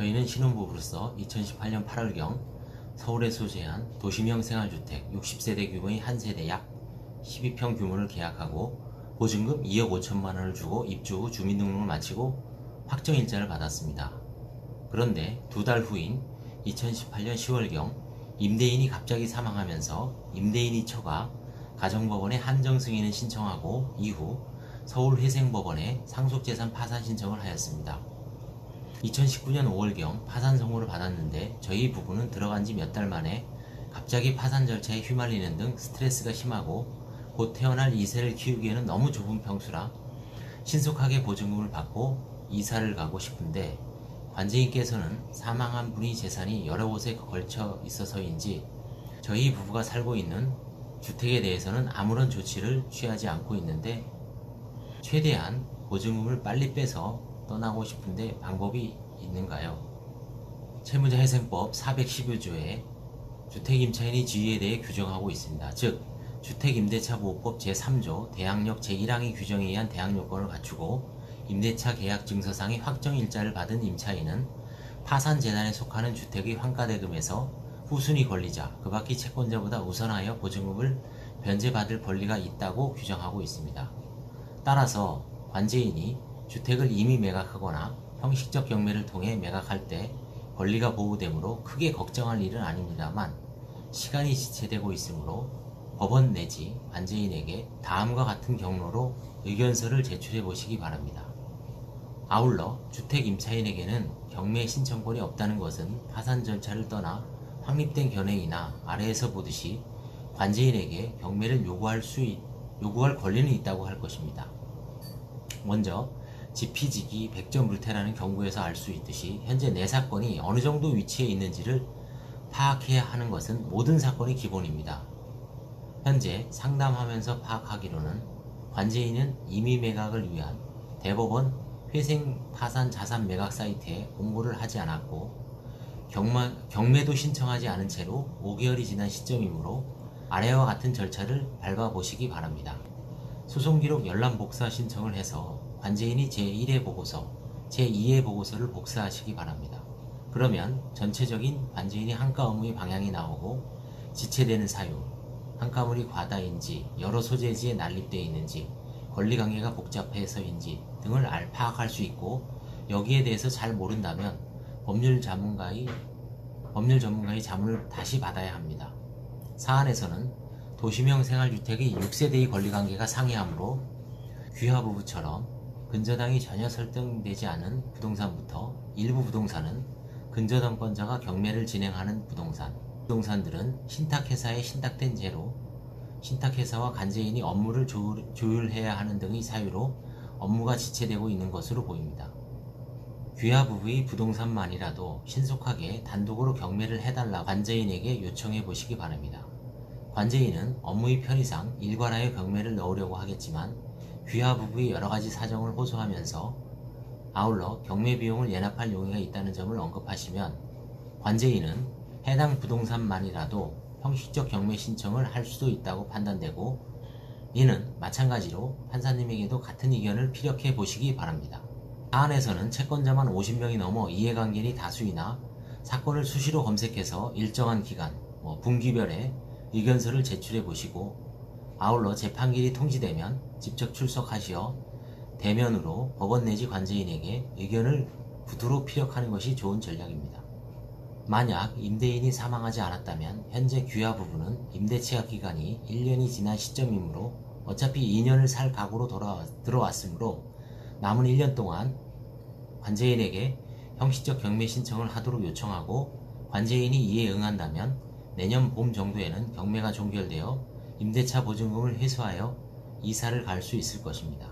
저희는 신혼부부로서 2018년 8월경 서울에 소재한 도심형 생활주택 60세대 규모의 한 세대 약 12평 규모를 계약하고 보증금 2억 5천만 원을 주고 입주 후 주민등록을 마치고 확정일자를 받았습니다. 그런데 두 달 후인 2018년 10월경 임대인이 갑자기 사망하면서 임대인이 처가 가정법원에 한정승인을 신청하고 이후 서울회생법원에 상속재산 파산 신청을 하였습니다. 2019년 5월경 파산 선고를 받았는데 저희 부부는 들어간 지 몇 달 만에 갑자기 파산 절차에 휘말리는 등 스트레스가 심하고 곧 태어날 2세를 키우기에는 너무 좁은 평수라 신속하게 보증금을 받고 이사를 가고 싶은데 관제인께서는 사망한 분의 재산이 여러 곳에 걸쳐 있어서인지 저희 부부가 살고 있는 주택에 대해서는 아무런 조치를 취하지 않고 있는데 최대한 보증금을 빨리 빼서 떠나고 싶은데 방법이 있는가요? 채무자회생법 411조에 주택임차인의 지위에 대해 규정하고 있습니다. 즉 주택임대차보호법 제3조 대항력 제1항의 규정에 의한 대항요건을 갖추고 임대차 계약 증서상의 확정일자를 받은 임차인은 파산재단에 속하는 주택의 환가대금에서 후순위 권리자, 그 밖의 채권자보다 우선하여 보증금을 변제받을 권리가 있다고 규정하고 있습니다. 따라서 관제인이 주택을 이미 매각하거나 형식적 경매를 통해 매각할 때 권리가 보호되므로 크게 걱정할 일은 아닙니다만 시간이 지체되고 있으므로 법원 내지 관제인에게 다음과 같은 경로로 의견서를 제출해 보시기 바랍니다. 아울러 주택 임차인에게는 경매 신청권이 없다는 것은 파산 절차를 떠나 확립된 견해이나 아래에서 보듯이 관제인에게 경매를 요구할 권리는 있다고 할 것입니다. 먼저 지피지기 백전불태라는 경고에서 알 수 있듯이 현재 내 사건이 어느 정도 위치에 있는지를 파악해야 하는 것은 모든 사건의 기본입니다. 현재 상담하면서 파악하기로는 관제인은 임의 매각을 위한 대법원 회생파산 자산 매각 사이트에 공고를 하지 않았고 경매도 신청하지 않은 채로 5개월이 지난 시점이므로 아래와 같은 절차를 밟아보시기 바랍니다. 소송기록 열람 복사 신청을 해서 관제인이 제1회 보고서, 제2회 보고서를 복사하시기 바랍니다. 그러면 전체적인 관제인의 한가 의무의 방향이 나오고 지체되는 사유, 한가물이 과다인지 여러 소재지에 난립되어 있는지 권리관계가 복잡해서인지 등을 파악할 수 있고 여기에 대해서 잘 모른다면 법률 전문가의 자문을 다시 받아야 합니다. 사안에서는 도심형 생활주택의 6세대의 권리관계가 상이하므로 귀화부부처럼 근저당이 전혀 설정되지 않은 부동산부터 일부 부동산은 근저당권자가 경매를 진행하는 부동산들은 신탁회사에 신탁된 죄로 신탁회사와 관제인이 업무를 조율해야 하는 등의 사유로 업무가 지체되고 있는 것으로 보입니다. 귀화부부의 부동산만이라도 신속하게 단독으로 경매를 해달라 관제인에게 요청해 보시기 바랍니다. 관제인은 업무의 편의상 일괄하여 경매를 넣으려고 하겠지만 귀화부부의 여러가지 사정을 호소하면서 아울러 경매 비용을 예납할 용의가 있다는 점을 언급하시면 관제인은 해당 부동산만이라도 형식적 경매 신청을 할 수도 있다고 판단되고 이는 마찬가지로 판사님에게도 같은 의견을 피력해 보시기 바랍니다. 사안에서는 채권자만 50명이 넘어 이해관계인이 다수이나 사건을 수시로 검색해서 일정한 기간, 분기별에 의견서를 제출해 보시고 아울러 재판길이 통지되면 직접 출석하시어 대면으로 법원 내지 관제인에게 의견을 구두로 피력하는 것이 좋은 전략입니다. 만약 임대인이 사망하지 않았다면 현재 귀화부부는 임대체약 기간이 1년이 지난 시점이므로 어차피 2년을 살 각오로 들어왔으므로 남은 1년 동안 관제인에게 형식적 경매 신청을 하도록 요청하고 관제인이 이에 응한다면 내년 봄 정도에는 경매가 종결되어 임대차 보증금을 회수하여 이사를 갈 수 있을 것입니다.